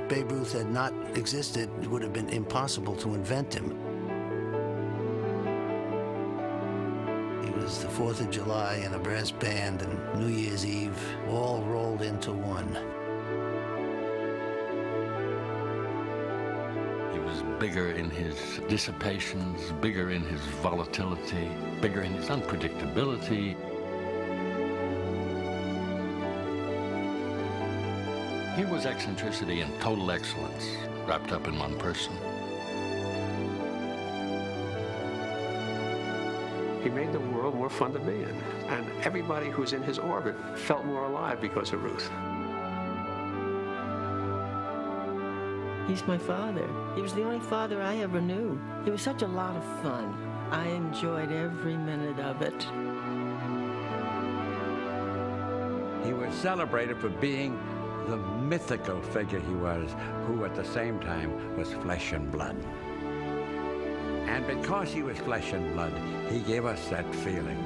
Babe Ruth had not existed, it would have been impossible to invent him. It was the 4th of July and a brass band and New Year's Eve all rolled into one. He was bigger in his dissipations, bigger in his volatility, bigger in his unpredictability. He was eccentricity and total excellence wrapped up in one person. He made the world more fun to be in, and everybody who was in his orbit felt more alive because of Ruth. He's my father. He was the only father I ever knew. He was such a lot of fun. I enjoyed every minute of it. He was celebrated for being the mythical figure he was, who at the same time was flesh and blood. And because he was flesh and blood, he gave us that feeling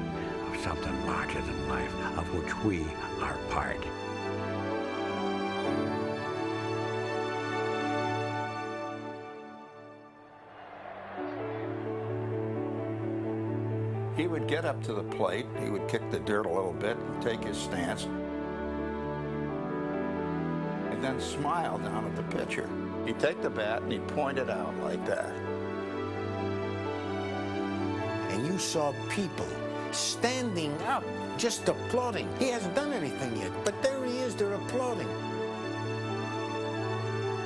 of something larger than life, of which we are part. He would get up to the plate, he would kick the dirt a little bit and take his stance, and then smile down at the pitcher. He'd take the bat and he'd point it out like that. And you saw people standing up, just applauding. He hasn't done anything yet, but there he is, they're applauding.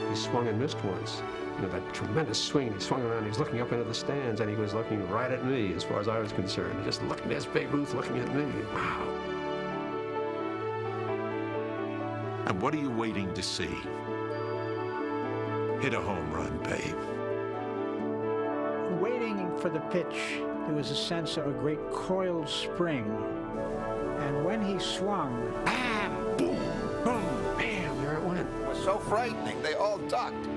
He swung and missed once. You know, that tremendous swing, he swung around, he was looking up into the stands, and he was looking right at me as far as I was concerned. Just looking, there's Babe Ruth looking at me. Wow. And what are you waiting to see? Hit a home run, Babe. Waiting for the pitch, there was a sense of a great coiled spring. And when he swung, Bam! Boom! Boom! Bam! There it went. It was so frightening, they all ducked.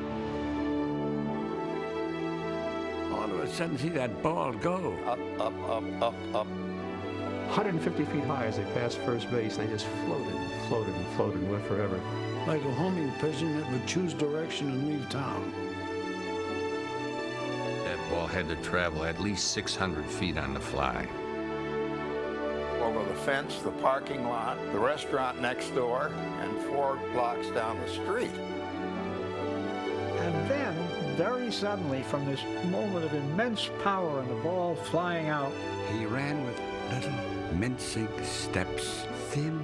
All of a sudden, see that ball go. Up, up, up, up, up. 150 feet high as they passed first base, and they just floated and floated and floated and went forever. Like a homing pigeon that would choose direction and leave town. That ball had to travel at least 600 feet on the fly. Over the fence, the parking lot, the restaurant next door, and 4 blocks down the street. and then, very suddenly, from this moment of immense power and the ball flying out, he ran with little mincing steps, thin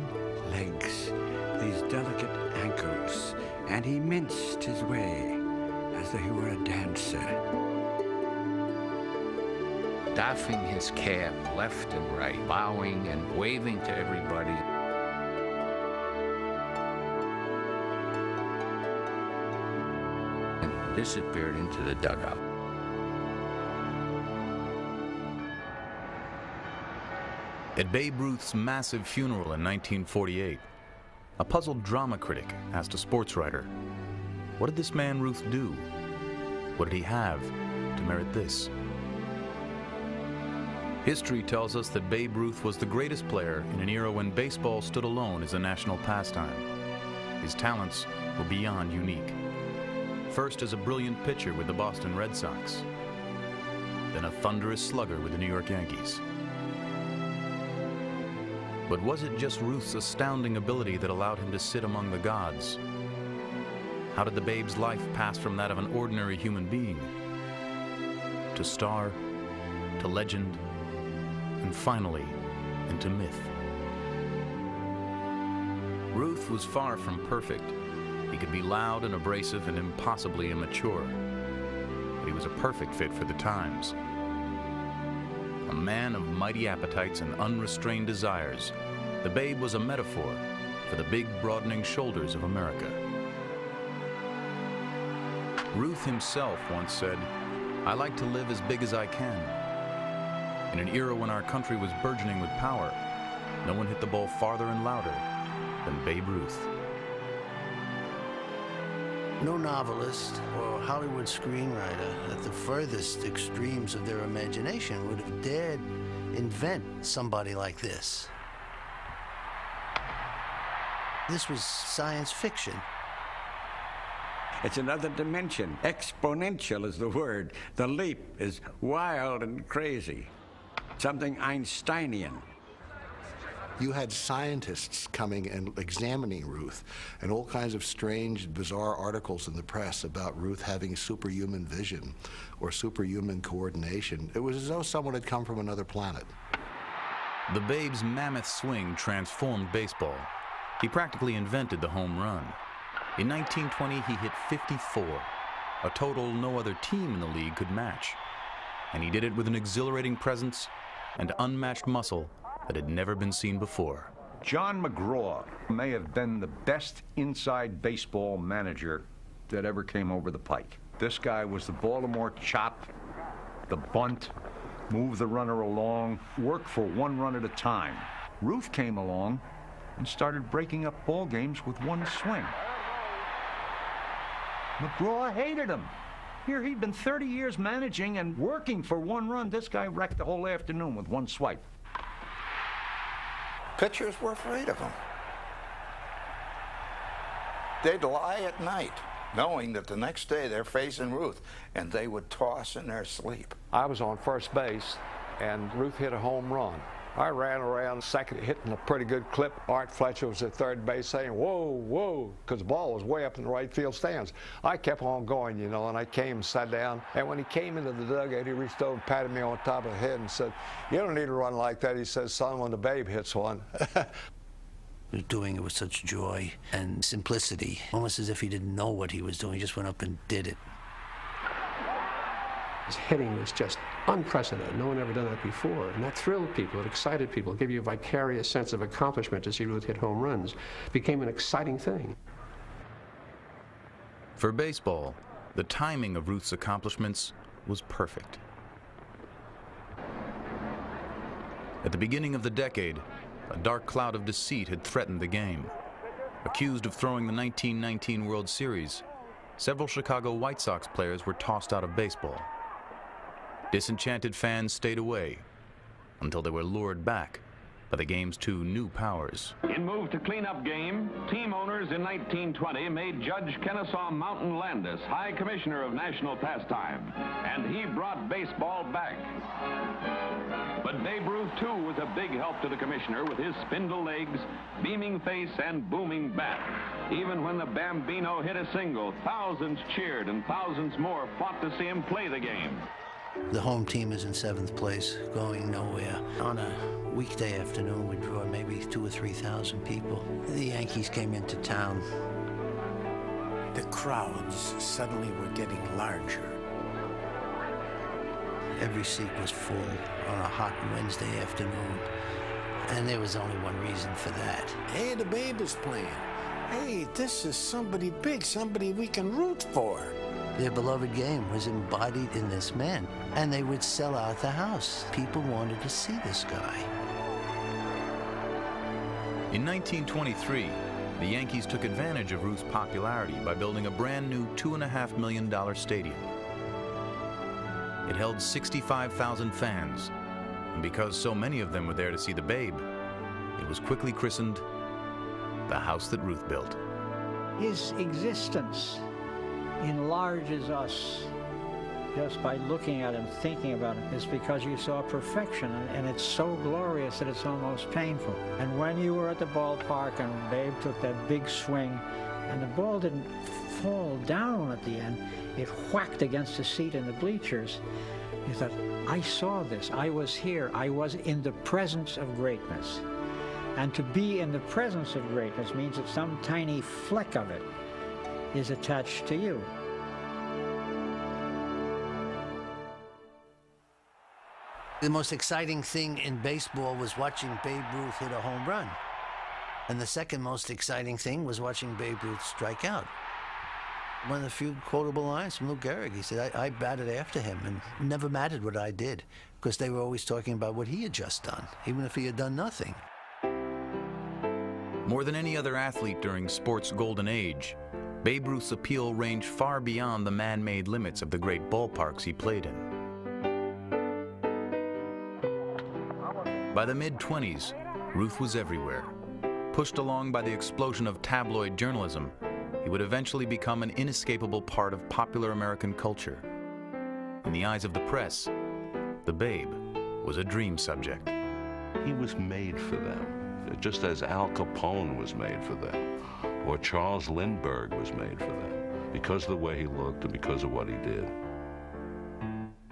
legs, these delicate ankles, and he minced his way as though he were a dancer. Doffing his cap left and right, bowing and waving to everybody. And disappeared into the dugout. At Babe Ruth's massive funeral in 1948, a puzzled drama critic asked a sports writer, what did this man Ruth do? What did he have to merit this? History tells us that Babe Ruth was the greatest player in an era when baseball stood alone as a national pastime. His talents were beyond unique. First as a brilliant pitcher with the Boston Red Sox, then a thunderous slugger with the New York Yankees. But was it just Ruth's astounding ability that allowed him to sit among the gods? How did the Babe's life pass from that of an ordinary human being to star, to legend, and finally into myth? Ruth was far from perfect. He could be loud and abrasive and impossibly immature, but he was a perfect fit for the times. A man of mighty appetites and unrestrained desires, the Babe was a metaphor for the big, broadening shoulders of America. Ruth himself once said, "I like to live as big as I can." In an era when our country was burgeoning with power, no one hit the ball farther and louder than Babe Ruth. No novelist or Hollywood screenwriter at the furthest extremes of their imagination would have dared invent somebody like this. This was science fiction. It's another dimension. Exponential is the word. The leap is wild and crazy. Something Einsteinian. You had scientists coming and examining Ruth, and all kinds of strange, bizarre articles in the press about Ruth having superhuman vision or superhuman coordination. It was as though someone had come from another planet. The Babe's mammoth swing transformed baseball. He practically invented the home run. In 1920, he hit 54, a total no other team in the league could match. And he did it with an exhilarating presence and unmatched muscle that had never been seen before. John McGraw may have been the best inside baseball manager that ever came over the pike. This guy was the Baltimore chop, the bunt, move the runner along, work for one run at a time. Ruth came along and started breaking up ball games with one swing. McGraw hated him. Here he'd been 30 years managing and working for one run. This guy wrecked the whole afternoon with one swipe. Pitchers were afraid of him. They'd lie at night, knowing that the next day they're facing Ruth, and they would toss in their sleep. I was on first base, and Ruth hit a home run. I ran around second, hitting a pretty good clip. Art Fletcher was at third base saying, whoa, whoa, because the ball was way up in the right field stands. I kept on going, you know, and I came and sat down. And when he came into the dugout, he reached over and patted me on top of the head and said, you don't need to run like that. He says, son, when the Babe hits one. He was doing it with such joy and simplicity, almost as if he didn't know what he was doing. He just went up and did it. His hitting was just unprecedented. No one ever done that before. And that thrilled people. It excited people. It gave you a vicarious sense of accomplishment to see Ruth hit home runs. It became an exciting thing. For baseball, the timing of Ruth's accomplishments was perfect. At the beginning of the decade, a dark cloud of deceit had threatened the game. Accused of throwing the 1919 World Series, several Chicago White Sox players were tossed out of baseball. Disenchanted fans stayed away until they were lured back by the game's two new powers. In move to clean-up game, team owners in 1920 made Judge Kennesaw Mountain Landis High Commissioner of National Pastime, and he brought baseball back. But Babe Ruth, too, was a big help to the commissioner with his spindle legs, beaming face, and booming bat. Even when the Bambino hit a single, thousands cheered and thousands more fought to see him play the game. The home team is in 7th place, going nowhere. On a weekday afternoon, we draw maybe 2,000 or 3,000 people. The Yankees came into town. The crowds suddenly were getting larger. Every seat was full on a hot Wednesday afternoon, and there was only one reason for that. Hey, the Babe is playing. Hey, this is somebody big, somebody we can root for. Their beloved game was embodied in this man, and they would sell out the house. People wanted to see this guy. In 1923, the Yankees took advantage of Ruth's popularity by building a brand new $2.5 million stadium. It held 65,000 fans, and because so many of them were there to see the Babe, it was quickly christened the house that Ruth built. His existence enlarges us just by looking at him, thinking about it. It's because you saw perfection, and it's so glorious that it's almost painful. And when you were at the ballpark and Babe took that big swing, and the ball didn't fall down at the end, it whacked against the seat in the bleachers, you thought, I saw this, I was here, I was in the presence of greatness. And to be in the presence of greatness means that some tiny fleck of it is attached to you. The most exciting thing in baseball was watching Babe Ruth hit a home run. And the second most exciting thing was watching Babe Ruth strike out. One of the few quotable lines from Lou Gehrig, he said, I batted after him, and never mattered what I did, because they were always talking about what he had just done, even if he had done nothing. More than any other athlete during sports' golden age, Babe Ruth's appeal ranged far beyond the man-made limits of the great ballparks he played in. By the mid-20s, Ruth was everywhere. Pushed along by the explosion of tabloid journalism, he would eventually become an inescapable part of popular American culture. In the eyes of the press, the Babe was a dream subject. He was made for them, just as Al Capone was made for them, or Charles Lindbergh was made for them, because of the way he looked and because of what he did.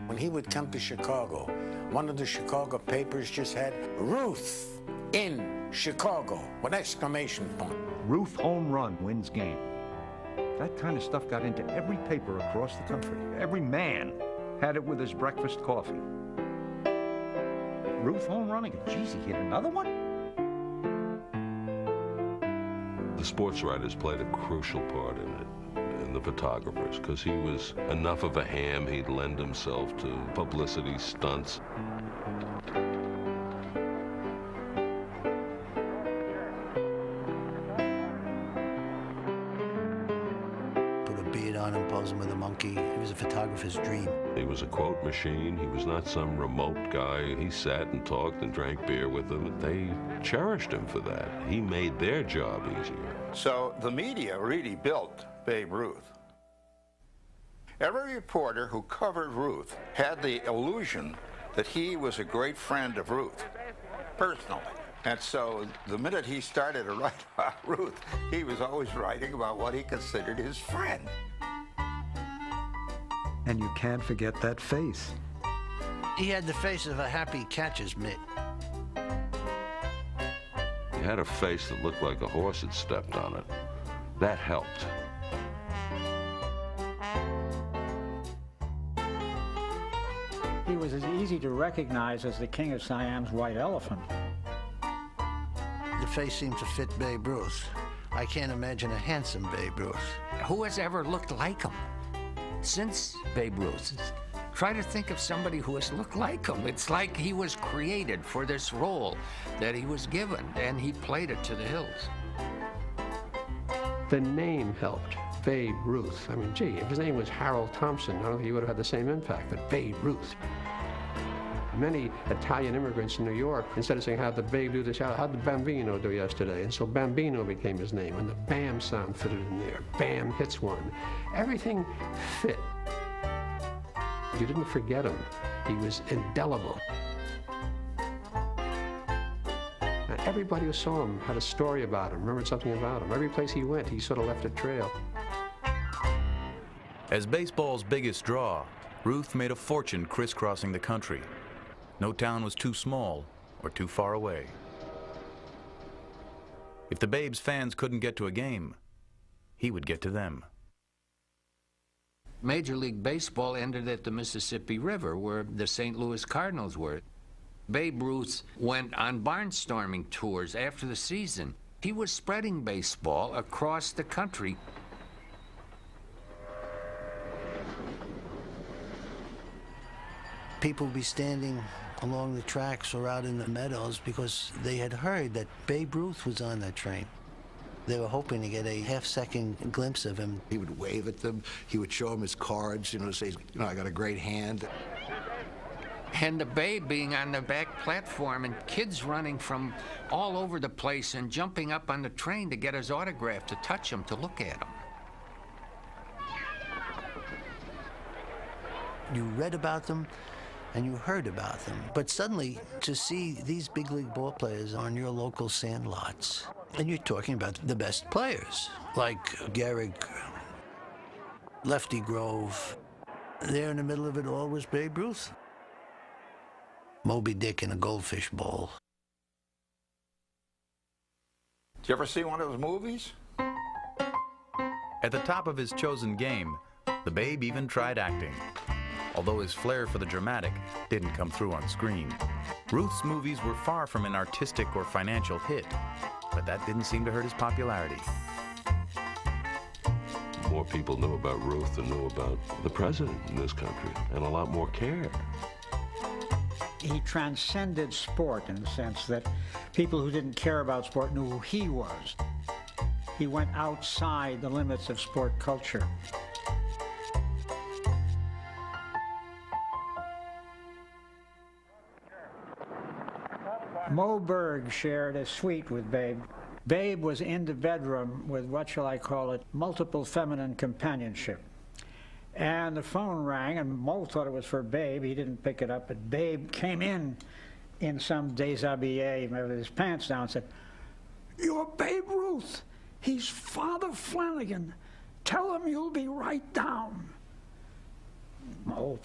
When he would come to Chicago, one of the Chicago papers just had Ruth in Chicago with exclamation point. Ruth home run wins game. That kind of stuff got into every paper across the country. Every man had it with his breakfast coffee. Ruth home running. Geez, he hit another one? The sports writers played a crucial part in it, and the photographers, because he was enough of a ham, he'd lend himself to publicity stunts. Put a beard on him, pose him with a monkey. It was a photographer's dream. He was a quote machine. He was not some remote guy. He sat and talked and drank beer with them. They cherished him for that. He made their job easier. So the media really built Babe Ruth. Every reporter who covered Ruth had the illusion that he was a great friend of Ruth, personally. And so the minute he started to write about Ruth, he was always writing about what he considered his friend. And you can't forget that face. He had the face of a happy catcher's mitt. He had a face that looked like a horse had stepped on it. That helped. He was as easy to recognize as the king of Siam's white elephant. The face seemed to fit Babe Ruth. I can't imagine a handsome Babe Ruth. Who has ever looked like him since Babe Ruth? Try to think of somebody who has looked like him. It's like he was created for this role that he was given, and he played it to the hills. The name helped. Babe Ruth. I mean, gee, if his name was Harold Thompson, I don't think he would have had the same impact, but Babe Ruth. Many Italian immigrants in New York, instead of saying, how'd the Babe do this, how'd the Bambino do yesterday? And so Bambino became his name, and the Bam sound fitted in there. Bam hits one. Everything fit. You didn't forget him. He was indelible. And everybody who saw him had a story about him, remembered something about him. Every place he went, he sort of left a trail. As baseball's biggest draw, Ruth made a fortune crisscrossing the country. No town was too small or too far away. If the Babe's fans couldn't get to a game, he would get to them. Major League Baseball ended at the Mississippi River, where the St. Louis Cardinals were. Babe Ruth went on barnstorming tours after the season. He was spreading baseball across the country. People would be standing along the tracks or out in the meadows because they had heard that Babe Ruth was on that train. They were hoping to get a half-second glimpse of him. He would wave at them. He would show them his cards, say, I got a great hand. And the Babe being on the back platform and kids running from all over the place and jumping up on the train to get his autograph, to touch him, to look at him. You read about them and you heard about them, but suddenly to see these big league ball players on your local sandlots, and you're talking about the best players, like Gehrig, Lefty Grove. There in the middle of it all was Babe Ruth. Moby Dick in a goldfish bowl. Did you ever see one of his movies? At the top of his chosen game, the Babe even tried acting, although his flair for the dramatic didn't come through on screen. Ruth's movies were far from an artistic or financial hit, but that didn't seem to hurt his popularity. More people knew about Ruth than knew about the president in this country, and a lot more cared. He transcended sport in the sense that people who didn't care about sport knew who he was. He went outside the limits of sport culture. Moe Berg shared a suite with Babe Babe was in the bedroom with, what shall I call it, multiple feminine companionship. And the phone rang, and Mo thought it was for Babe. He didn't pick it up, but Babe came in some déshabillé with his pants down and said, "You're Babe Ruth. He's Father Flanagan. Tell him you'll be right down." Mo,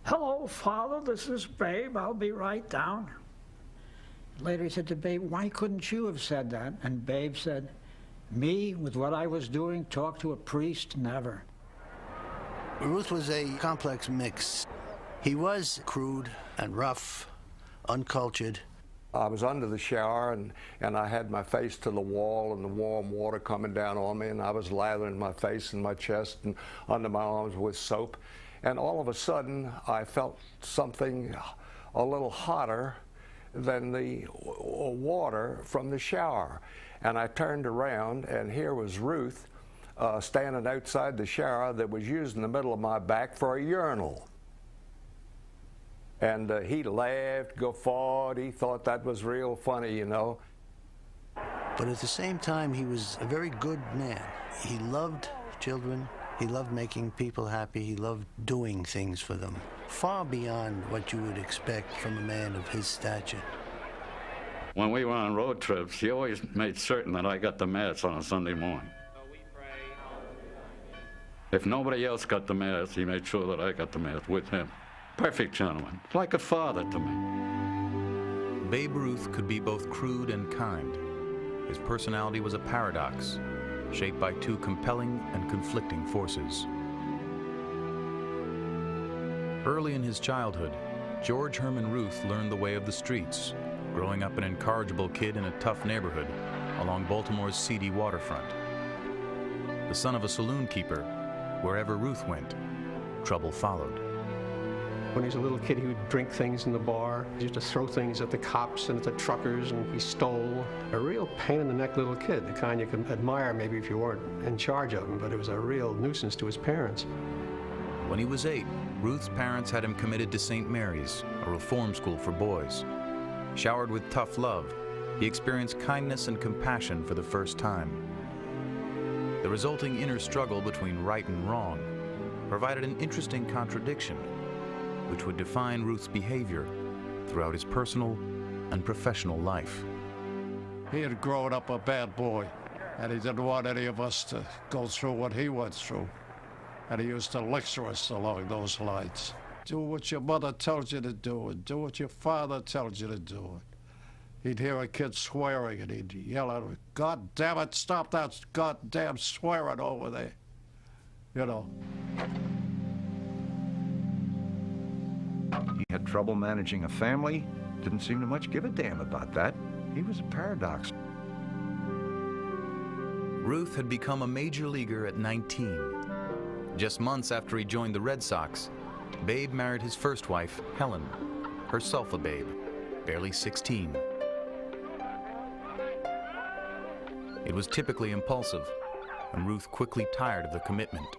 "Hello, Father, this is Babe. I'll be right down." Later he said to Babe, "Why couldn't you have said that?" And Babe said, "Me, with what I was doing, talk to a priest? Never." Ruth was a complex mix. He was crude and rough, uncultured. I was under the shower, and I had my face to the wall and the warm water coming down on me, and I was lathering my face and my chest and under my arms with soap. And all of a sudden, I felt something a little hotter than the water from the shower. And I turned around, and here was Ruth standing outside the shower that was used in the middle of my back for a urinal. And he laughed, guffawed. He thought that was real funny, you know. But at the same time, he was a very good man. He loved children. He loved making people happy. He loved doing things for them, far beyond what you would expect from a man of his stature. When we were on road trips, he always made certain that I got the Mass on a Sunday morning. If nobody else got the Mass, he made sure that I got the Mass with him. Perfect gentleman, like a father to me. Babe Ruth could be both crude and kind. His personality was a paradox, shaped by two compelling and conflicting forces. Early in his childhood, George Herman Ruth learned the way of the streets, growing up an incorrigible kid in a tough neighborhood along Baltimore's seedy waterfront. The son of a saloon keeper, wherever Ruth went, trouble followed. When he was a little kid, he would drink things in the bar. He used to throw things at the cops and at the truckers, and he stole. A real pain-in-the-neck little kid, the kind you could admire maybe if you weren't in charge of him, but it was a real nuisance to his parents. When he was 8, Ruth's parents had him committed to St. Mary's, a reform school for boys. Showered with tough love, he experienced kindness and compassion for the first time. The resulting inner struggle between right and wrong provided an interesting contradiction, which would define Ruth's behavior throughout his personal and professional life. He had grown up a bad boy, and he didn't want any of us to go through what he went through. And he used to lecture us along those lines. Do what your mother tells you to do, and do what your father tells you to do. He'd hear a kid swearing, and he'd yell at him, "God damn it, stop that goddamn swearing over there." You know. He had trouble managing a family, didn't seem to much give a damn about that. He was a paradox. Ruth had become a major leaguer at 19. Just months after he joined the Red Sox, Babe married his first wife, Helen, herself a babe, barely 16. It was typically impulsive, and Ruth quickly tired of the commitment.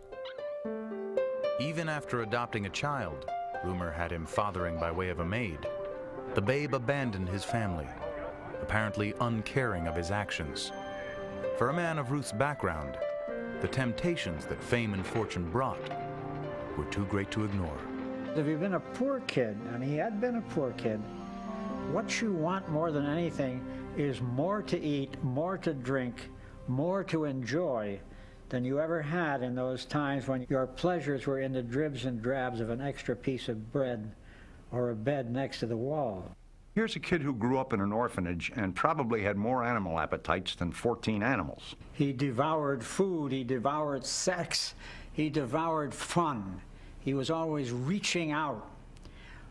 Even after adopting a child, rumor had him fathering by way of a maid, the Babe abandoned his family, apparently uncaring of his actions. For a man of Ruth's background, the temptations that fame and fortune brought were too great to ignore. If you've been a poor kid, and he had been a poor kid, what you want more than anything is more to eat, more to drink, more to enjoy than you ever had in those times when your pleasures were in the dribs and drabs of an extra piece of bread or a bed next to the wall. Here's a kid who grew up in an orphanage and probably had more animal appetites than 14 animals. He devoured food, he devoured sex, he devoured fun. He was always reaching out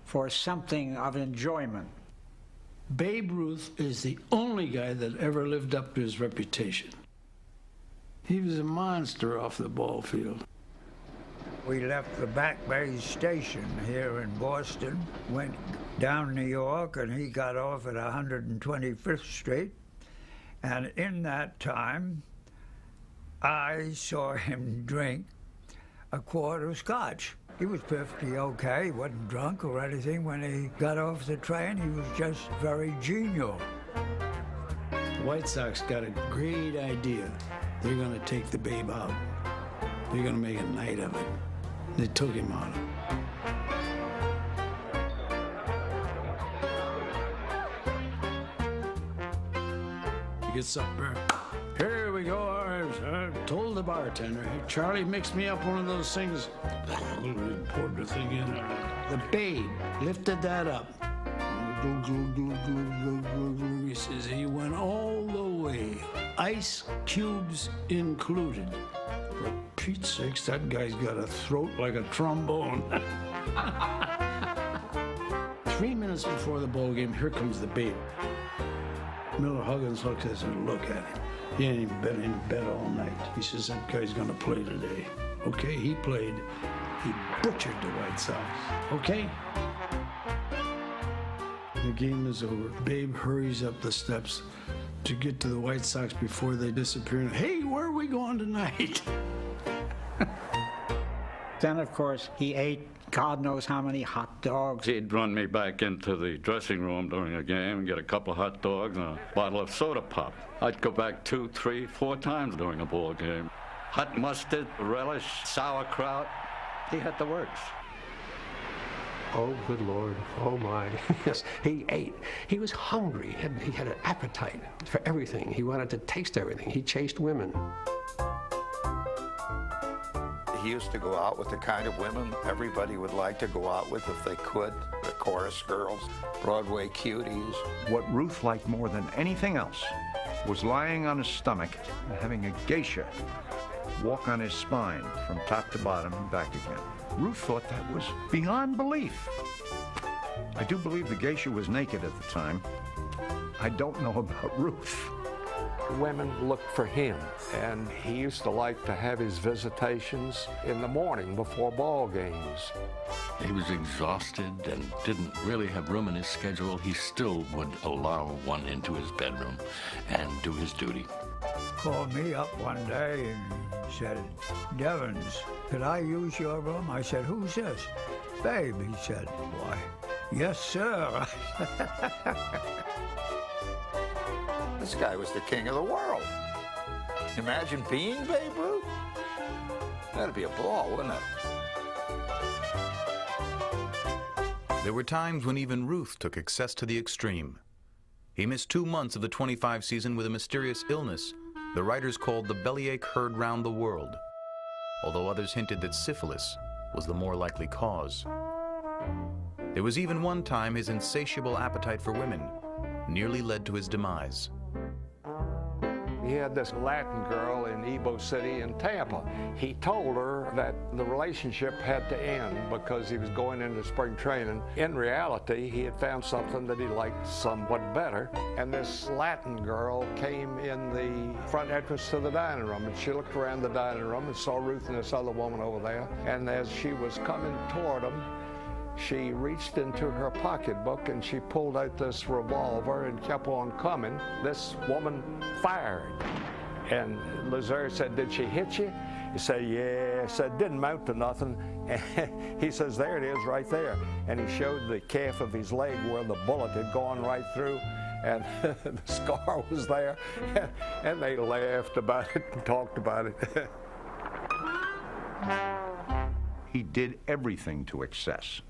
for something of enjoyment. Babe Ruth is the only guy that ever lived up to his reputation. He was a monster off the ball field. We left the Back Bay station here in Boston, went down New York, and he got off at 125th Street. And in that time, I saw him drink a quart of scotch. He was perfectly okay. He wasn't drunk or anything. When he got off the train, he was just very genial. White Sox got a great idea. They're going to take the Babe out. They're going to make a night of it. They took him out. He gets up there. Here we go. I told the bartender, hey, Charlie, mix me up one of those things. Poured the thing in. The Babe lifted that up. He says he went all the way, ice cubes included. For Pete's sakes, that guy's got a throat like a trombone. 3 minutes before the ball game, here comes the Babe. Miller Huggins looks at him and look at him. He ain't even been in bed all night. He says, that guy's gonna play today. Okay, he played. He butchered the White Sox. Okay? The game is over. Babe hurries up the steps to get to the White Sox before they disappear. Hey, where are we going tonight? Then, of course, he ate God knows how many hot dogs. He'd run me back into the dressing room during a game and get a couple of hot dogs and a bottle of soda pop. I'd go back 2, 3, 4 times during a ball game. Hot mustard, relish, sauerkraut. He had the works. Oh, good Lord. Oh, my. Yes, he ate. He was hungry. He had an appetite for everything. He wanted to taste everything. He chased women. He used to go out with the kind of women everybody would like to go out with if they could. The chorus girls, Broadway cuties. What Ruth liked more than anything else was lying on his stomach and having a geisha walk on his spine from top to bottom and back again. Ruth thought that was beyond belief. I do believe the geisha was naked at the time. I don't know about Ruth. Women looked for him, and he used to like to have his visitations in the morning before ball games. He was exhausted and didn't really have room in his schedule. He still would allow one into his bedroom and do his duty. Called me up one day and said, Devens, could I use your room? I said, who's this? Babe, he said. Why, yes, sir. This guy was the king of the world. Imagine being Babe Ruth. That'd be a ball, wouldn't it? There were times when even Ruth took excess to the extreme. He missed 2 months of the 25 season with a mysterious illness the writers called the bellyache heard round the world, although others hinted that syphilis was the more likely cause. There was even one time his insatiable appetite for women nearly led to his demise. He had this Latin girl in Ebo City in Tampa. He told her that the relationship had to end because he was going into spring training. In reality, he had found something that he liked somewhat better. And this Latin girl came in the front entrance to the dining room, and she looked around the dining room and saw Ruth and this other woman over there. And as she was coming toward him, she reached into her pocketbook and she pulled out this revolver and kept on coming. This woman fired. And Lazare said, did she hit you? He said, yeah. He said, didn't mount to nothing. And he says, there it is right there. And he showed the calf of his leg where the bullet had gone right through. And the scar was there. And they laughed about it and talked about it. He did everything to excess.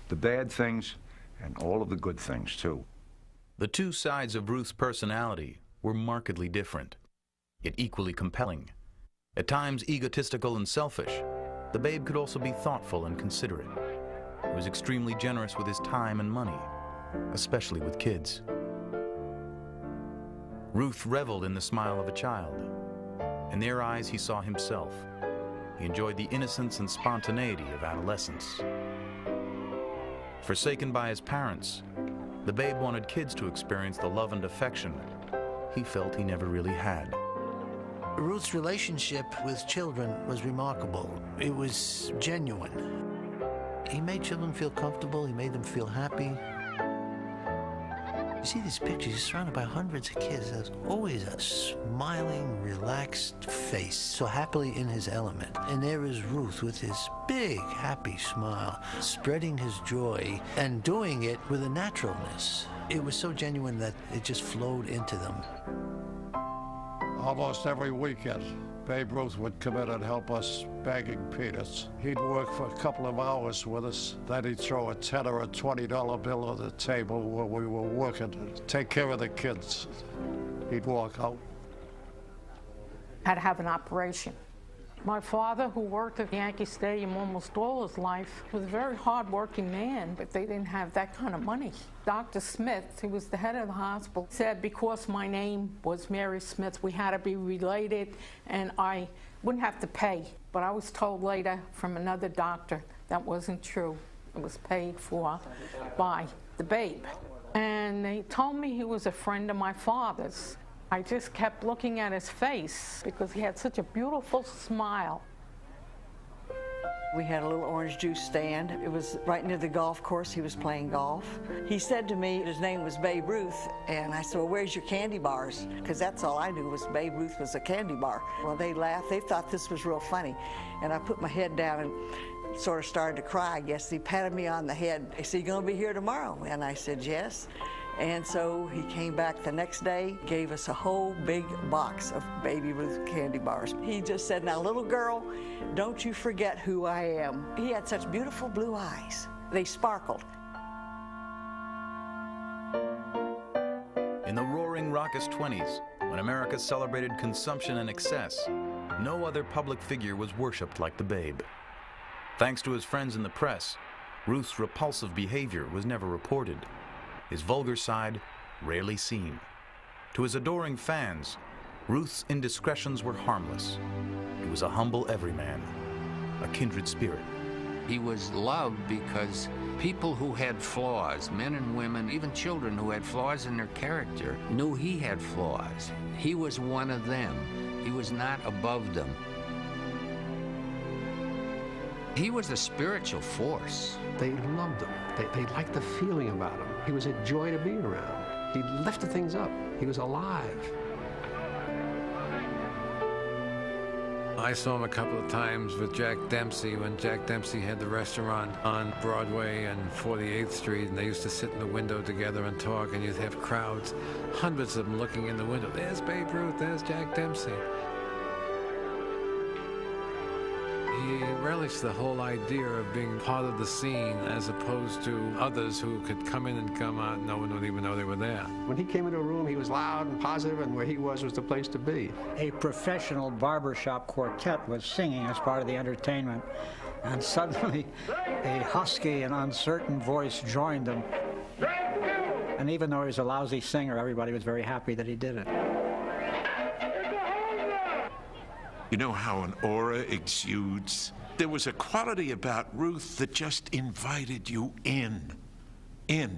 The bad things and all of the good things, too. The two sides of Ruth's personality were markedly different, yet equally compelling. At times egotistical and selfish, the Babe could also be thoughtful and considerate. He was extremely generous with his time and money, especially with kids. Ruth reveled in the smile of a child. In their eyes, he saw himself. He enjoyed the innocence and spontaneity of adolescence. Forsaken by his parents, the Babe wanted kids to experience the love and affection he felt he never really had. Ruth's relationship with children was remarkable. It was genuine. He made children feel comfortable. He made them feel happy. You see these pictures, he's surrounded by hundreds of kids. There's always a smiling, relaxed face, so happily in his element. And there is Ruth with his big, happy smile, spreading his joy and doing it with a naturalness. It was so genuine that it just flowed into them. Almost every weekend, Babe Ruth would come in and help us bagging peanuts. He'd work for a couple of hours with us, then he'd throw a $10 or a $20 bill on the table where we were working to take care of the kids. He'd walk out. Had to have an operation. My father, who worked at Yankee Stadium almost all his life, was a very hard-working man, but they didn't have that kind of money. Dr. Smith, who was the head of the hospital, said because my name was Mary Smith, we had to be related, and I wouldn't have to pay. But I was told later from another doctor that wasn't true. It was paid for by the Babe. And they told me he was a friend of my father's. I just kept looking at his face because he had such a beautiful smile. We had a little orange juice stand. It was right near the golf course. He was playing golf. He said to me his name was Babe Ruth, and I said, well, where's your candy bars? Because that's all I knew was Babe Ruth was a candy bar. Well, they laughed. They thought this was real funny. And I put my head down and sort of started to cry, I guess. He patted me on the head. He said, you gonna be here tomorrow? And I said, yes. And so he came back the next day, gave us a whole big box of Baby Ruth candy bars. He just said, now, little girl, don't you forget who I am. He had such beautiful blue eyes. They sparkled. In the roaring raucous 20s, when America celebrated consumption and excess, no other public figure was worshipped like the Babe. Thanks to his friends in the press, Ruth's repulsive behavior was never reported. His vulgar side rarely seen. To his adoring fans, Ruth's indiscretions were harmless. He was a humble everyman, a kindred spirit. He was loved because people who had flaws, men and women, even children who had flaws in their character, knew he had flaws. He was one of them. He was not above them. He was a spiritual force. They loved him. They liked the feeling about him. He was a joy to be around. He lifted things up. He was alive. I saw him a couple of times with Jack Dempsey when Jack Dempsey had the restaurant on Broadway and 48th Street, and they used to sit in the window together and talk, and you'd have crowds, hundreds of them looking in the window. There's Babe Ruth, there's Jack Dempsey. He relished the whole idea of being part of the scene as opposed to others who could come in and come out and no one would even know they were there. When he came into a room, he was loud and positive, and where he was the place to be. A professional barbershop quartet was singing as part of the entertainment, and suddenly a husky and uncertain voice joined them. And even though he was a lousy singer, everybody was very happy that he did it. You know how an aura exudes? There was a quality about Ruth that just invited you in. They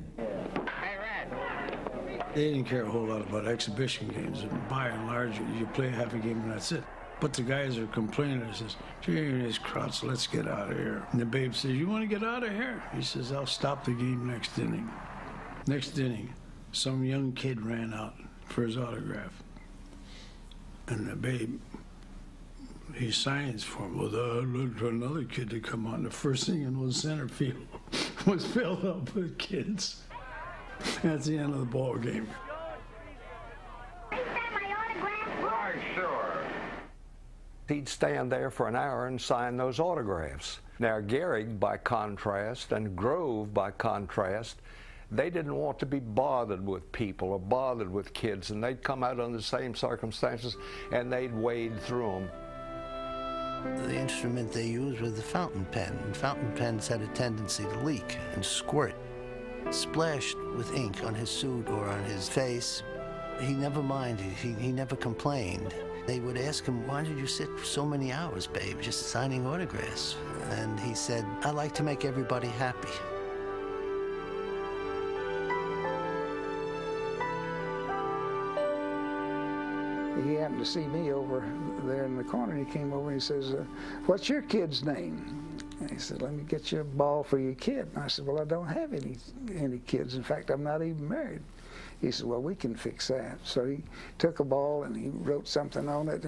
didn't care a whole lot about exhibition games. And by and large, you play half a game and that's it. But the guys are complaining and says, gee, this crowd, let's get out of here. And the Babe says, you want to get out of here? He says, I'll stop the game next inning. Next inning, some young kid ran out for his autograph. And the Babe, he signs for him. Well, I looked for another kid to come on. The first thing in the center field was filled up with kids. That's the end of the ball game. Right, sure. He'd stand there for an hour and sign those autographs. Now, Gehrig, by contrast, and Grove, by contrast, they didn't want to be bothered with people or bothered with kids, and they'd come out under the same circumstances, and they'd wade through them. The instrument they used was the fountain pen, and fountain pens had a tendency to leak and squirt. Splashed with ink on his suit or on his face, he never minded, he never complained. They would ask him, why did you sit for so many hours, Babe, just signing autographs? And he said, I like to make everybody happy. He happened to see me over there in the corner, and he came over and he says, what's your kid's name? And he said, let me get you a ball for your kid. And I said, well, I don't have any kids. In fact, I'm not even married. He said, well, we can fix that. So he took a ball and he wrote something on it.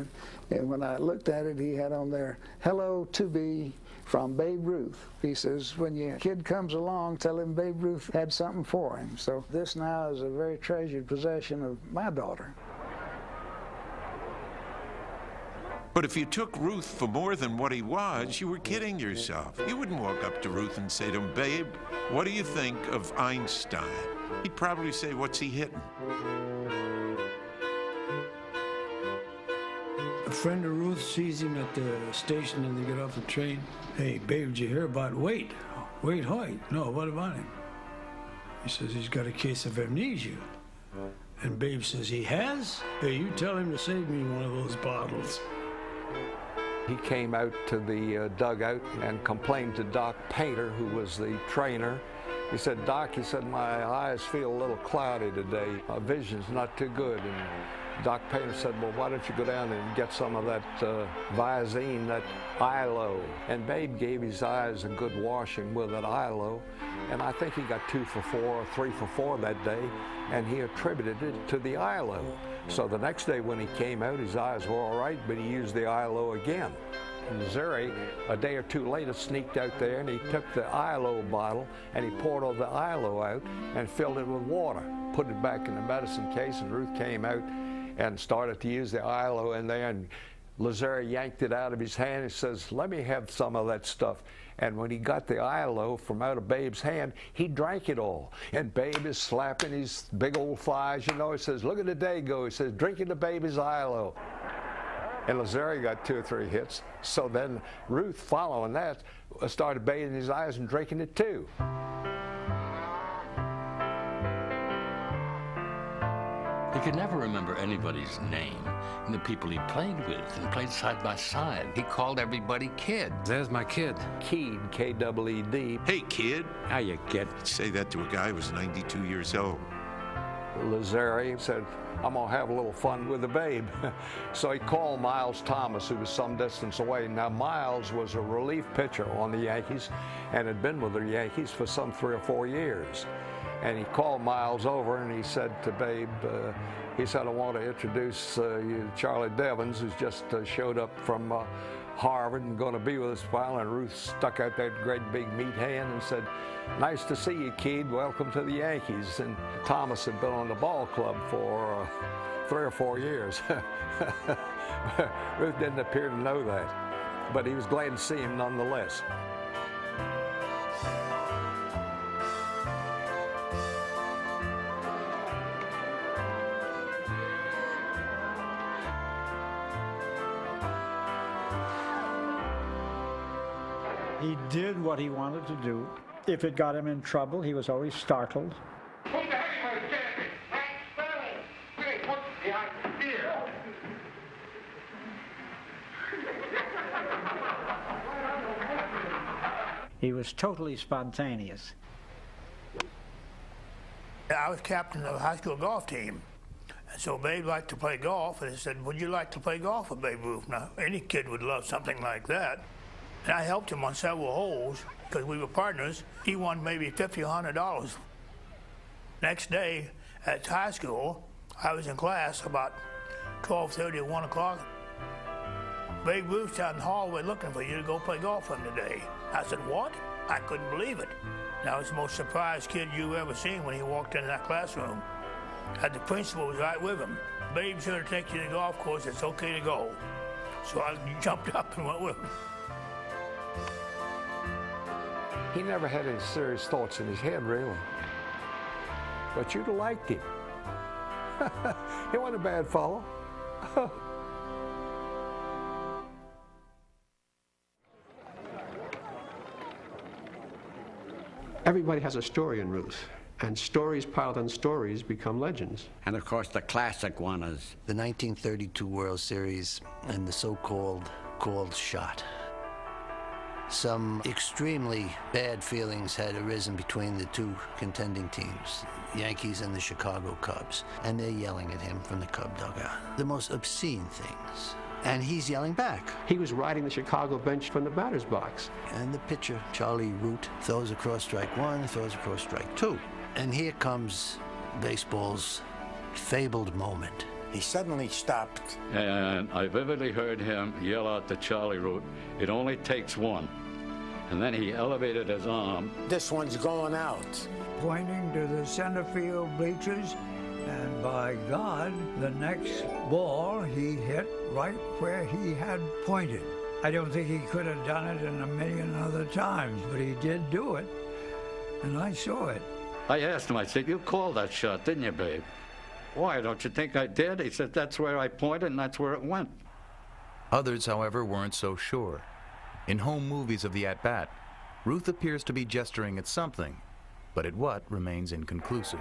And when I looked at it, he had on there, hello to be from Babe Ruth. He says, when your kid comes along, tell him Babe Ruth had something for him. So this now is a very treasured possession of my daughter. But if you took Ruth for more than what he was, you were kidding yourself. You wouldn't walk up to Ruth and say to him, "Babe, what do you think of Einstein?" He'd probably say, "What's he hitting?" A friend of Ruth sees him at the station and they get off the train. "Hey, Babe, did you hear about Wade? Wade Hoyt?" "No, what about him?" He says he's got a case of amnesia. And Babe says, "He has? Hey, you tell him to save me one of those bottles." He came out to the dugout and complained to Doc Painter, who was the trainer. He said, "Doc," he said, "my eyes feel a little cloudy today. My vision's not too good." And Doc Painter said, "Well, why don't you go down and get some of that Visine, that ILO?" And Babe gave his eyes a good washing with that ILO. And I think he got 2 for 4 or 3 for 4 that day. And he attributed it to the ILO. So the next day when he came out, his eyes were all right, but he used the ILO again. And Missouri, a day or 2 later, sneaked out there and he took the ILO bottle and he poured all the ILO out and filled it with water, put it back in the medicine case, and Ruth came out and started to use the ILO in there, and Lazare yanked it out of his hand and says, "Let me have some of that stuff." And when he got the ILO from out of Babe's hand, he drank it all. And Babe is slapping his big old thighs, you know. He says, "Look at the day go." He says, "Drinking the baby's ILO." And Lazare got 2 or 3 hits. So then Ruth, following that, started bathing his eyes and drinking it too. He could never remember anybody's name and the people he played with and played side by side. He called everybody kid. There's my kid. Keed, K-E-E-D. "Hey, kid." How you kid? Say that to a guy who was 92 years old. Lazare said, "I'm going to have a little fun with the Babe." So he called Miles Thomas, who was some distance away. Now, Miles was a relief pitcher on the Yankees and had been with the Yankees for some 3 or 4 years. And he called Miles over and he said to Babe, he said, "I want to introduce you to Charlie Devins, who's just showed up from Harvard and going to be with us a while." And Ruth stuck out that great big meat hand and said, "Nice to see you, kid. Welcome to the Yankees." And Thomas had been on the ball club for 3 or 4 years. Ruth didn't appear to know that, but he was glad to see him nonetheless. He did what he wanted to do. If it got him in trouble, he was always startled. He was totally spontaneous. I was captain of the high school golf team. And so Babe liked to play golf, and he said, "Would you like to play golf with Babe Ruth?" Now, any kid would love something like that. And I helped him on several holes because we were partners. He won maybe $50 or $100. Next day at high school, I was in class about 12:30 or 1 o'clock. "Babe Ruth's out in the hallway looking for you to go play golf with him today." I said, "What?" I couldn't believe it. And I was the most surprised kid you ever seen when he walked into that classroom. And the principal was right with him. "Babe's here to take you to the golf course. It's okay to go." So I jumped up and went with him. He never had any serious thoughts in his head, really. But you'd have liked him. He wasn't a bad fellow. Everybody has a story in Ruth, and stories piled on stories become legends. And of course, the classic one is the 1932 World Series and the so-called called shot. Some extremely bad feelings had arisen between the two contending teams, the Yankees and the Chicago Cubs, and they're yelling at him from the Cub dugout. The most obscene things. And he's yelling back. He was riding the Chicago bench from the batter's box. And the pitcher, Charlie Root, throws across strike one, throws across strike two. And here comes baseball's fabled moment. He suddenly stopped. And I vividly heard him yell out to Charlie Root, "It only takes one." and then he elevated his arm. This one's going out. Pointing to the center field bleachers, and by God, the next ball he hit right where he had pointed. I don't think he could have done it in a million other times, but he did do it, and I saw it. I asked him, I said, you called that shot, didn't you, Babe? Why, don't you think I did? He said, that's where I pointed and that's where it went. Others, however, weren't so sure. In home movies of the at-bat, Ruth appears to be gesturing at something, but at what remains inconclusive.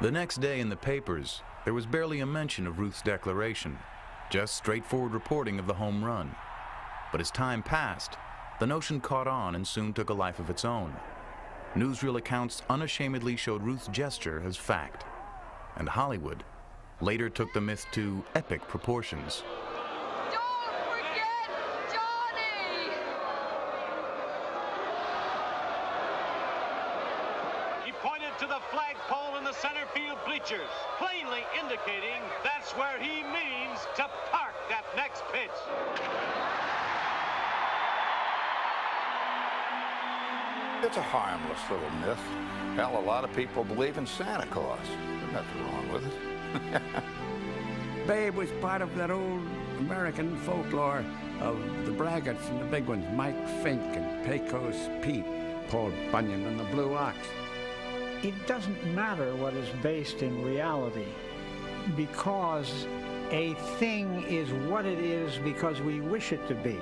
The next day in the papers, there was barely a mention of Ruth's declaration, just straightforward reporting of the home run. But as time passed, the notion caught on and soon took a life of its own. Newsreel accounts unashamedly showed Ruth's gesture as fact, and Hollywood later took the myth to epic proportions. Don't forget Johnny! He pointed to the flagpole in the center field bleachers, plainly indicating that's where he means to park that next pitch. It's a harmless little myth. Hell, a lot of people believe in Santa Claus. There's nothing wrong with it. Babe was part of that old American folklore of the braggarts and the big ones, Mike Fink and Pecos Pete, Paul Bunyan and the Blue Ox. It doesn't matter what is based in reality, because a thing is what it is because we wish it to be.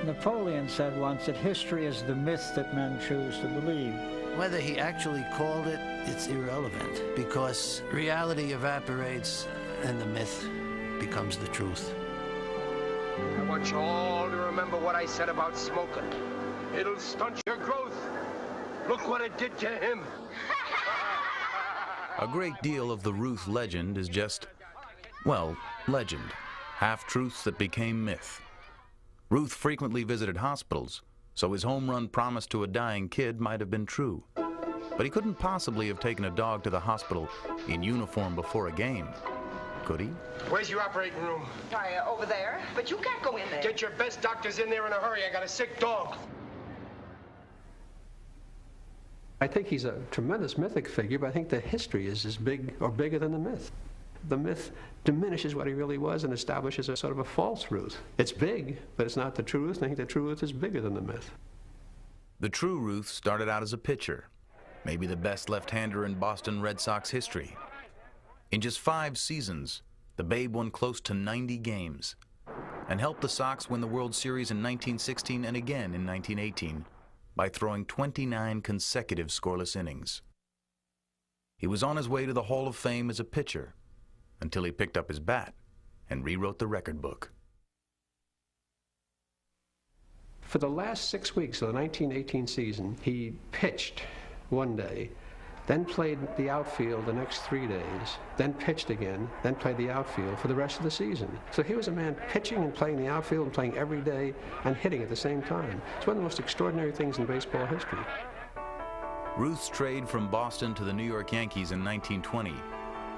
Napoleon said once that history is the myth that men choose to believe. Whether he actually called it, it's irrelevant, because reality evaporates and the myth becomes the truth. I want you all to remember what I said about smoking. It'll stunt your growth. Look what it did to him. A great deal of the Ruth legend is just, well, legend, half-truths that became myth. Ruth frequently visited hospitals, so his home run promise to a dying kid might have been true. But he couldn't possibly have taken a dog to the hospital in uniform before a game, could he? Where's your operating room? Over there, but you can't go in there. Get your best doctors in there in a hurry. I got a sick dog. I think he's a tremendous mythic figure, but I think the history is as big or bigger than the myth. The myth diminishes what he really was and establishes a sort of a false Ruth. It's big, but it's not the true Ruth, and I think the true Ruth is bigger than the myth. The true Ruth started out as a pitcher, maybe the best left-hander in Boston Red Sox history. In just 5 seasons, the Babe won close to 90 games and helped the Sox win the World Series in 1916 and again in 1918 by throwing 29 consecutive scoreless innings. He was on his way to the Hall of Fame as a pitcher until he picked up his bat and rewrote the record book. For the last 6 weeks of the 1918 season, he pitched one day, then played the outfield the next 3 days, then pitched again, then played the outfield for the rest of the season. So he was a man pitching and playing the outfield and playing every day and hitting at the same time. It's one of the most extraordinary things in baseball history. Ruth's trade from Boston to the New York Yankees in 1920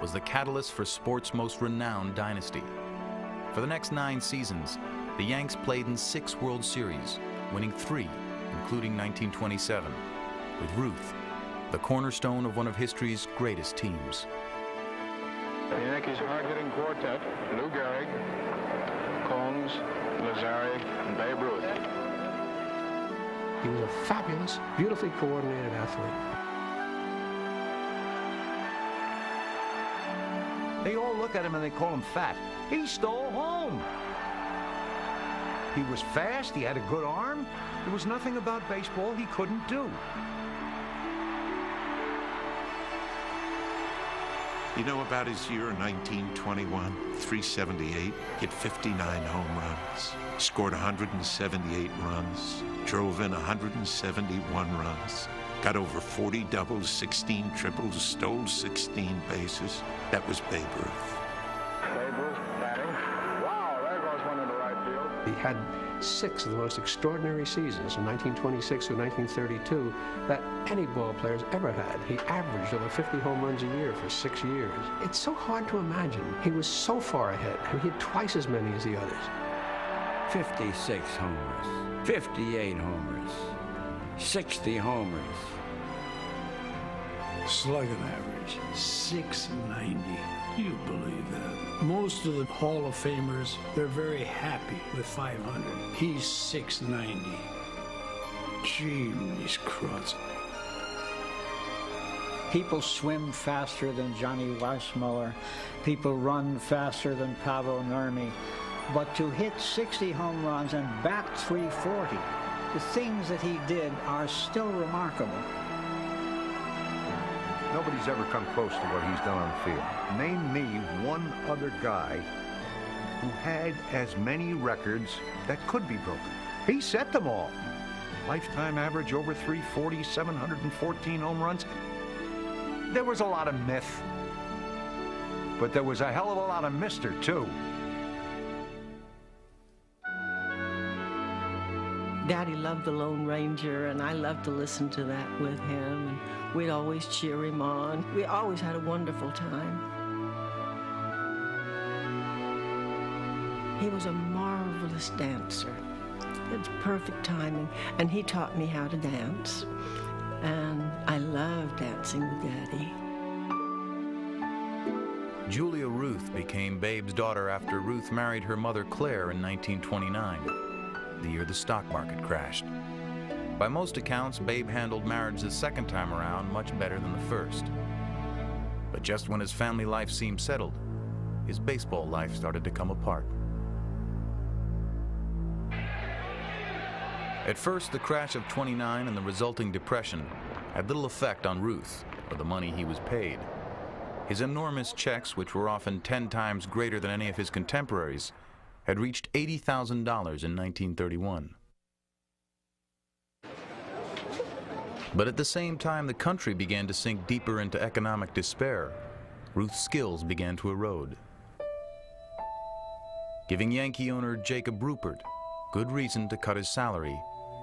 was the catalyst for sports' most renowned dynasty. For the next 9 seasons, the Yanks played in 6 World Series, winning 3, including 1927, with Ruth, the cornerstone of one of history's greatest teams. The Yankees' hard-hitting quartet, Lou Gehrig, Combs, Lazari, and Babe Ruth. He was a fabulous, beautifully coordinated athlete. They all look at him and they call him fat. He stole home. He was fast, he had a good arm. There was nothing about baseball he couldn't do. You know about his year in 1921, 378, hit 59 home runs, scored 178 runs, drove in 171 runs, got over 40 doubles, 16 triples, stole 16 bases. That was Babe Ruth. Babe Ruth batting. Wow, there goes one into right field. He had 6 of the most extraordinary seasons from 1926 to 1932 that any ball player's ever had. He averaged over 50 home runs a year for 6 years. It's so hard to imagine. He was so far ahead. I mean, he had twice as many as the others. 56 homers, 58 homers, 60 homers. Slugging average, 690. Do you believe that? Most of the Hall of Famers, they're very happy with 500. He's 690. Jeez, Christ. People swim faster than Johnny Weissmuller. People run faster than Pavo Nurmi. But to hit 60 home runs and bat 340, the things that he did are still remarkable. Nobody's ever come close to what he's done on the field. Name me one other guy who had as many records that could be broken. He set them all. Lifetime average over 340, 714 home runs. There was a lot of myth, but there was a hell of a lot of mister, too. Daddy loved the Lone Ranger, and I loved to listen to that with him. And we'd always cheer him on. We always had a wonderful time. He was a marvelous dancer. It's perfect timing, and he taught me how to dance. And I love dancing with Daddy. Julia Ruth became Babe's daughter after Ruth married her mother Claire in 1929, the year the stock market crashed. By most accounts, Babe handled marriage the second time around much better than the first. But just when his family life seemed settled, his baseball life started to come apart. At first, the crash of '29 and the resulting depression had little effect on Ruth or the money he was paid. His enormous checks, which were often 10 times greater than any of his contemporaries, had reached $80,000 in 1931. But at the same time the country began to sink deeper into economic despair, Ruth's skills began to erode, giving Yankee owner Jacob Ruppert good reason to cut his salary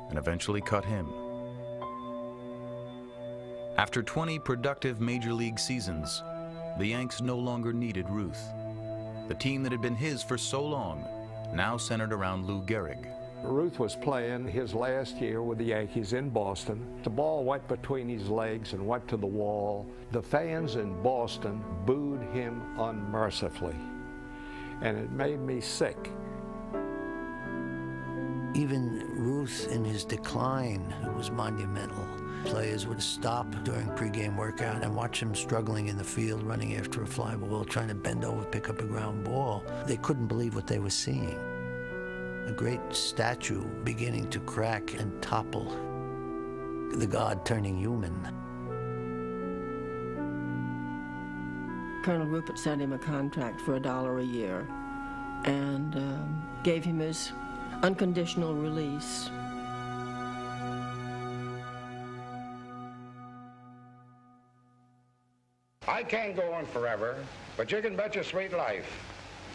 and eventually cut him. After 20 productive major league seasons, the Yanks no longer needed Ruth. The team that had been his for so long now centered around Lou Gehrig. Ruth was playing his last year with the Yankees in Boston. The ball went between his legs and went to the wall. The fans in Boston booed him unmercifully, and it made me sick. Even Ruth, in his decline, it was monumental. Players would stop during pregame workout and watch him struggling in the field, running after a fly ball, trying to bend over, pick up a ground ball. They couldn't believe what they were seeing. A great statue beginning to crack and topple. The god turning human. Colonel Ruppert sent him a contract for $1 a year and gave him his unconditional release. I can't go on forever, but you can bet your sweet life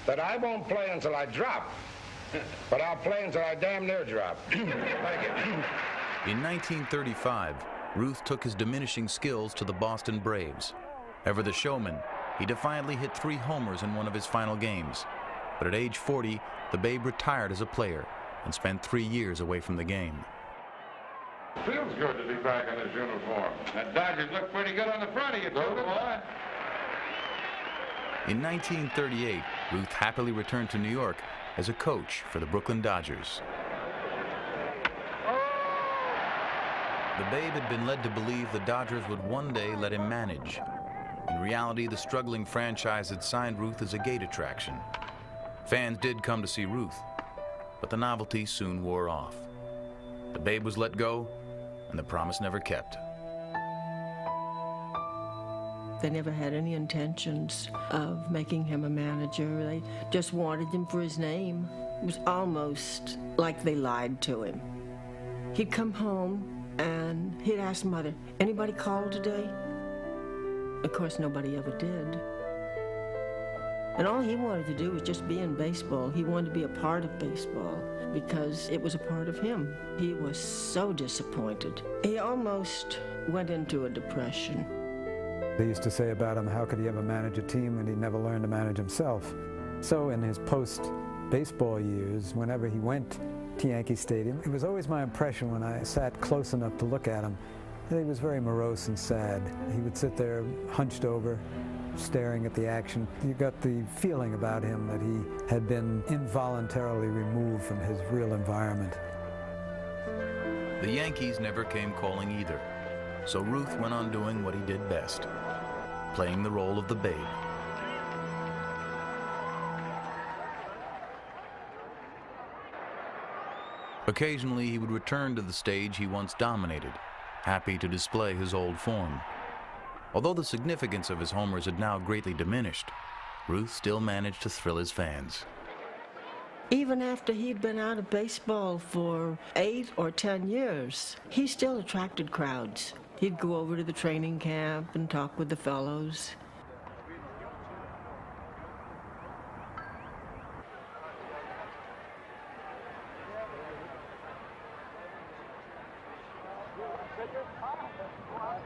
that I won't play until I drop, but I'll play until I damn near drop. Thank you. In 1935, Ruth took his diminishing skills to the Boston Braves. Ever the showman, he defiantly hit 3 homers in one of his final games. But at age 40, the Babe retired as a player and spent 3 years away from the game. Feels good to be back in his uniform. That Dodgers look pretty good on the front of you, too, boy. In 1938, Ruth happily returned to New York as a coach for the Brooklyn Dodgers. The Babe had been led to believe the Dodgers would one day let him manage. In reality, the struggling franchise had signed Ruth as a gate attraction. Fans did come to see Ruth, but the novelty soon wore off. The Babe was let go, and the promise never kept. They never had any intentions of making him a manager. They just wanted him for his name. It was almost like they lied to him. He'd come home and he'd ask Mother, "Anybody call today?" Of course, nobody ever did. And all he wanted to do was just be in baseball. He wanted to be a part of baseball because it was a part of him. He was so disappointed. He almost went into a depression. They used to say about him, how could he ever manage a team when he never learned to manage himself? So in his post baseball years, whenever he went to Yankee Stadium, it was always my impression when I sat close enough to look at him that he was very morose and sad. He would sit there hunched over, staring at the action. You got the feeling about him that he had been involuntarily removed from his real environment. The Yankees never came calling either, so Ruth went on doing what he did best, playing the role of the Babe. Occasionally, he would return to the stage he once dominated, happy to display his old form. Although the significance of his homers had now greatly diminished, Ruth still managed to thrill his fans. Even after he'd been out of baseball for 8 or 10 years, he still attracted crowds. He'd go over to the training camp and talk with the fellows.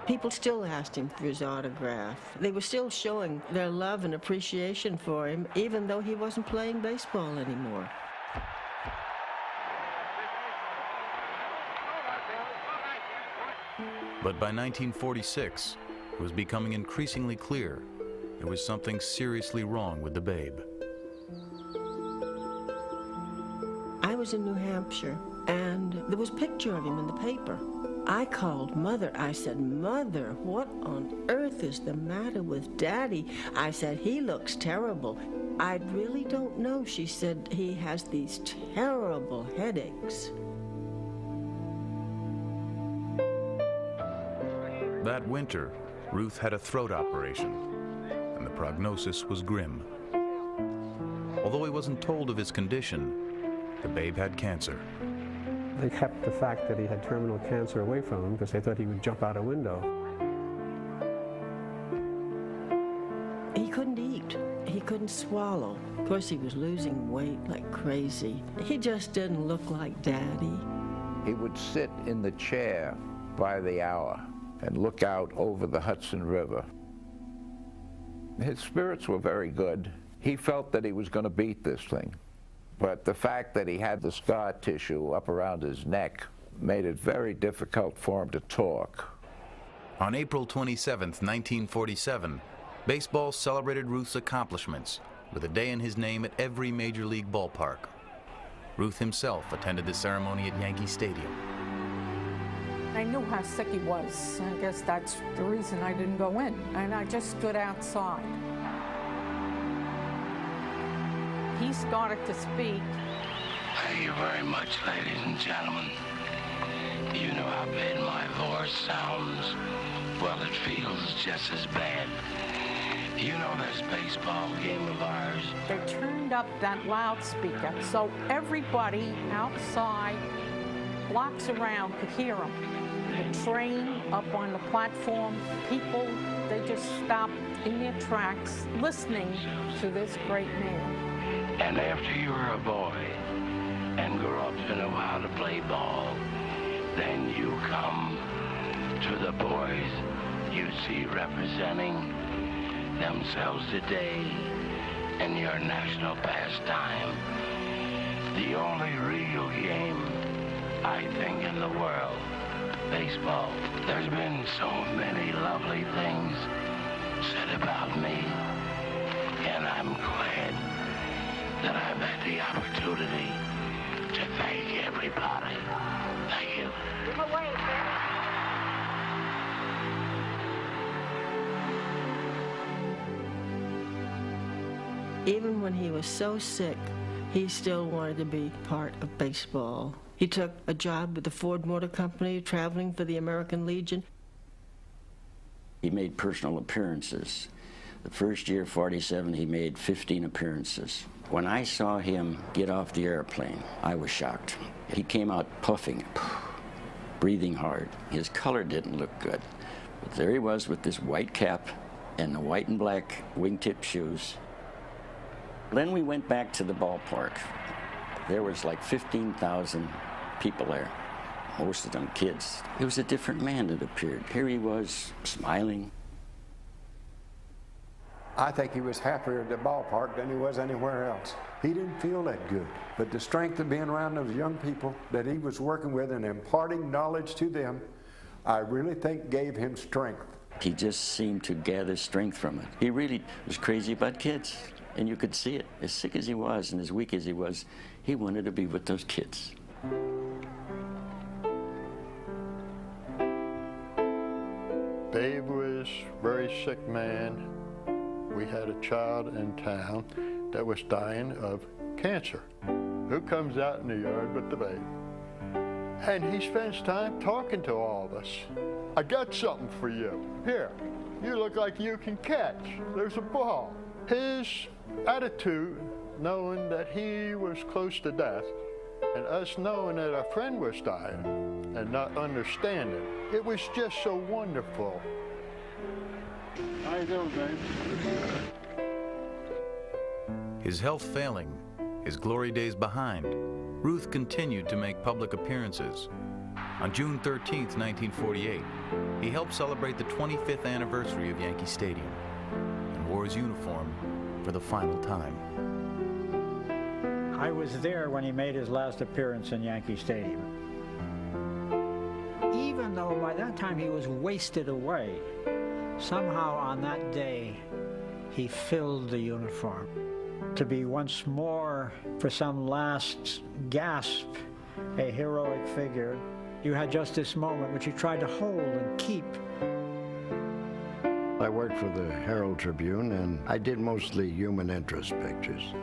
People still asked him for his autograph. They were still showing their love and appreciation for him, even though he wasn't playing baseball anymore. But by 1946, it was becoming increasingly clear there was something seriously wrong with the Babe. I was in New Hampshire, and there was a picture of him in the paper. I called Mother. I said, "Mother, what on earth is the matter with Daddy?" I said, "He looks terrible." "I really don't know," she said. "He has these terrible headaches." That winter, Ruth had a throat operation, and the prognosis was grim. Although he wasn't told of his condition, the Babe had cancer. They kept the fact that he had terminal cancer away from him because they thought he would jump out a window. He couldn't eat. He couldn't swallow. Of course, he was losing weight like crazy. He just didn't look like Daddy. He would sit in the chair by the hour and look out over the Hudson River. His spirits were very good. He felt that he was going to beat this thing. But the fact that he had the scar tissue up around his neck made it very difficult for him to talk. On April 27, 1947, baseball celebrated Ruth's accomplishments with a day in his name at every major league ballpark. Ruth himself attended the ceremony at Yankee Stadium. I knew how sick he was. I guess that's the reason I didn't go in. And I just stood outside. He started to speak. Thank you very much, ladies and gentlemen. You know how bad my voice sounds. Well, it feels just as bad. You know this baseball game of ours. They turned up that loudspeaker so everybody outside, blocks around, could hear him. The train up on the platform, people, they just stopped in their tracks listening to this great man. And after you were a boy and grew up to know how to play ball, then you come to the boys you see representing themselves today in your national pastime. The only real game, I think, in the world, baseball. There's been so many lovely things said about me, and I'm glad that I've had the opportunity to thank everybody. Thank you. Give him away, Even when he was so sick, he still wanted to be part of baseball. He took a job with the Ford Motor Company, traveling for the American Legion. He made personal appearances. The first year, 47, he made 15 appearances. When I saw him get off the airplane, I was shocked. He came out puffing, breathing hard. His color didn't look good. But there he was with this white cap and the white and black wingtip shoes. Then we went back to the ballpark. There was like 15,000 people there, most of them kids. It was a different man that appeared. Here he was, smiling. I think he was happier at the ballpark than he was anywhere else. He didn't feel that good, but the strength of being around those young people that he was working with and imparting knowledge to them, I really think gave him strength. He just seemed to gather strength from it. He really was crazy about kids, and you could see it. As sick as he was and as weak as he was, he wanted to be with those kids. Babe was a very sick man. We had a child in town that was dying of cancer. Who comes out in the yard but the babe? And he spends time talking to all of us. I got something for you. Here, you look like you can catch. There's a ball. His attitude, knowing that he was close to death, and us knowing that our friend was dying and not understanding, it was just so wonderful. How you doing, babe? His health failing, his glory days behind, Ruth continued to make public appearances. On June 13, 1948, he helped celebrate the 25th anniversary of Yankee Stadium and wore his uniform for the final time. I was there when he made his last appearance in Yankee Stadium. Even though by that time he was wasted away, somehow on that day he filled the uniform. To be once more, for some last gasp, a heroic figure, you had just this moment which you tried to hold and keep. I worked for the Herald Tribune, and I did mostly human interest pictures.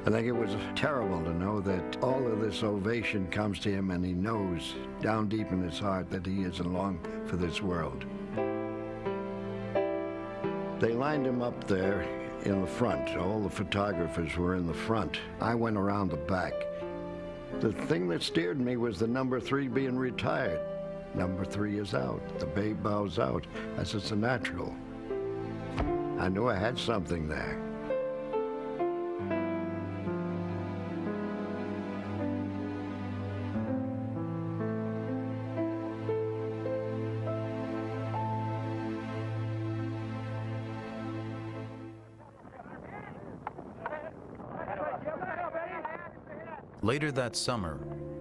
I think it was terrible to know that all of this ovation comes to him, and he knows down deep in his heart that he isn't long for this world. They lined him up there in the front. All the photographers were in the front. I went around the back. The thing that steered me was the number 3 being retired. Number 3 is out. The babe bows out. I said, it's a natural. I knew I had something there. Later that summer,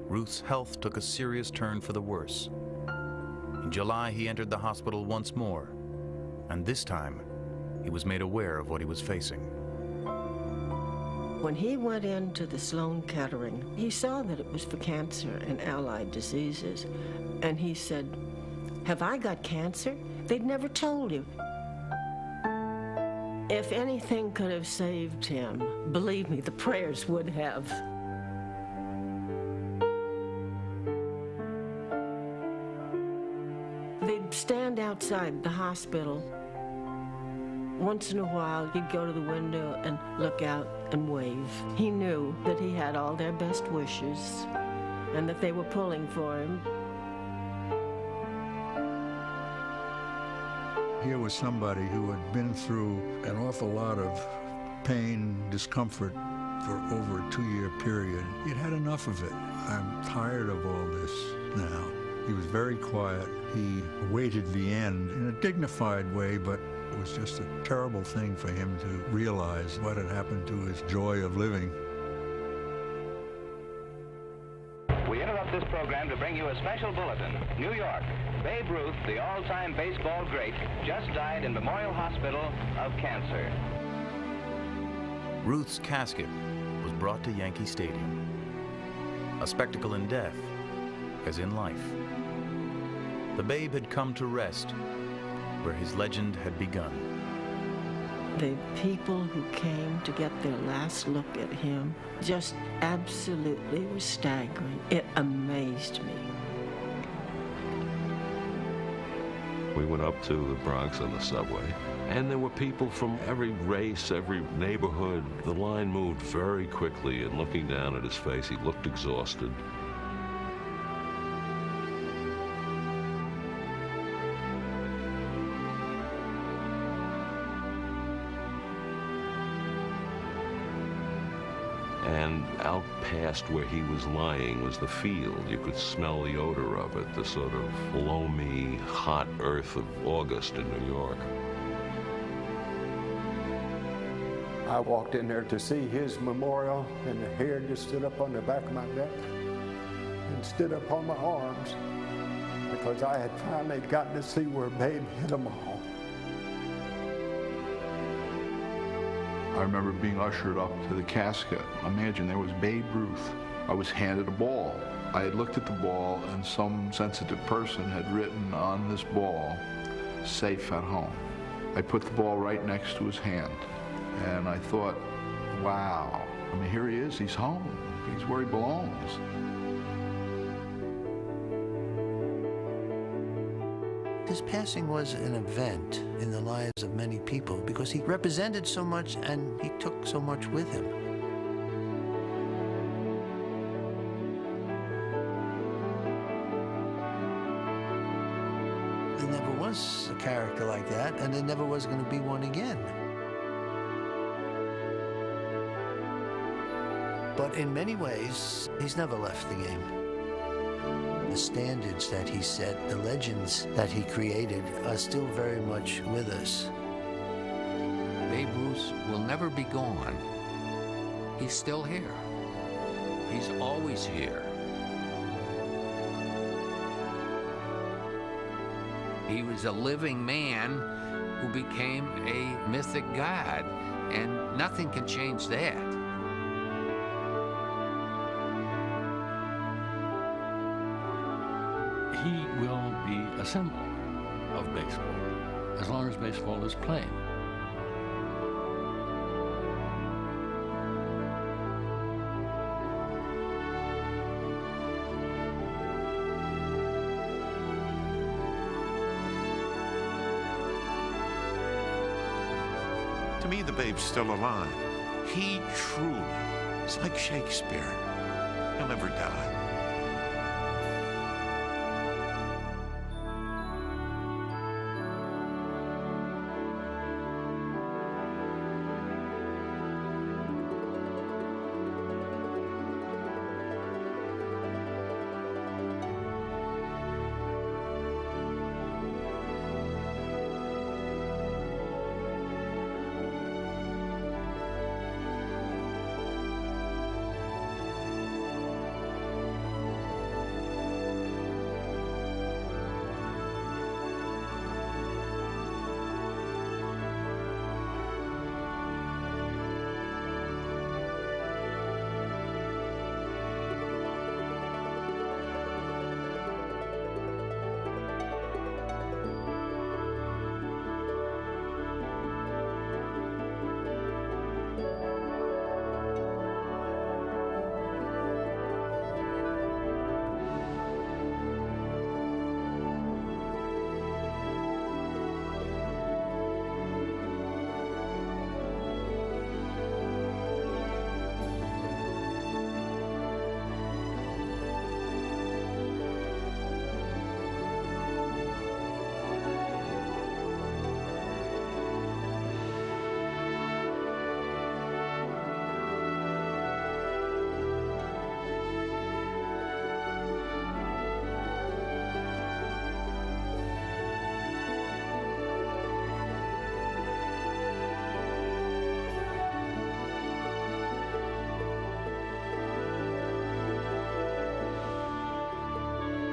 Ruth's health took a serious turn for the worse. In July, he entered the hospital once more, and this time, he was made aware of what he was facing. When he went into the Sloan Kettering, he saw that it was for cancer and allied diseases, and he said, "Have I got cancer? They'd never told you." If anything could have saved him, believe me, the prayers would have. They'd stand outside the hospital. Once in a while, he'd go to the window and look out and wave. He knew that he had all their best wishes and that they were pulling for him. Here was somebody who had been through an awful lot of pain, discomfort for over a 2-year period. He'd had enough of it. I'm tired of all this now. He was very quiet. He awaited the end in a dignified way, but it was just a terrible thing for him to realize what had happened to his joy of living. We interrupt this program to bring you a special bulletin. New York, Babe Ruth, the all-time baseball great, just died in Memorial Hospital of cancer. Ruth's casket was brought to Yankee Stadium. A spectacle in death, as in life. The Babe had come to rest where his legend had begun. The people who came to get their last look at him just absolutely was staggering. It amazed me. We went up to the Bronx on the subway, and there were people from every race, every neighborhood. The line moved very quickly, and looking down at his face, he looked exhausted. And out past where he was lying was the field. You could smell the odor of it, the sort of loamy, hot earth of August in New York. I walked in there to see his memorial, and the hair just stood up on the back of my neck and stood up on my arms because I had finally gotten to see where Babe hit them all. I remember being ushered up to the casket. Imagine there was Babe Ruth. I was handed a ball. I had looked at the ball, and some sensitive person had written on this ball, "Safe at home." I put the ball right next to his hand, and I thought, wow. I mean, here he is, he's home. He's where he belongs. His passing was an event in the lives of many people because he represented so much and he took so much with him. There never was a character like that, and there never was going to be one again. But in many ways, he's never left the game. The standards that he set, the legends that he created are still very much with us. Babe Ruth will never be gone. He's still here. He's always here. He was a living man who became a mythic god, and nothing can change that. He will be a symbol of baseball as long as baseball is played. To me, the Babe's still alive. He truly is like Shakespeare. He'll never die.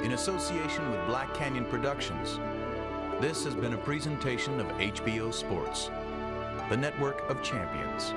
In association with Black Canyon Productions, this has been a presentation of HBO Sports, the network of champions.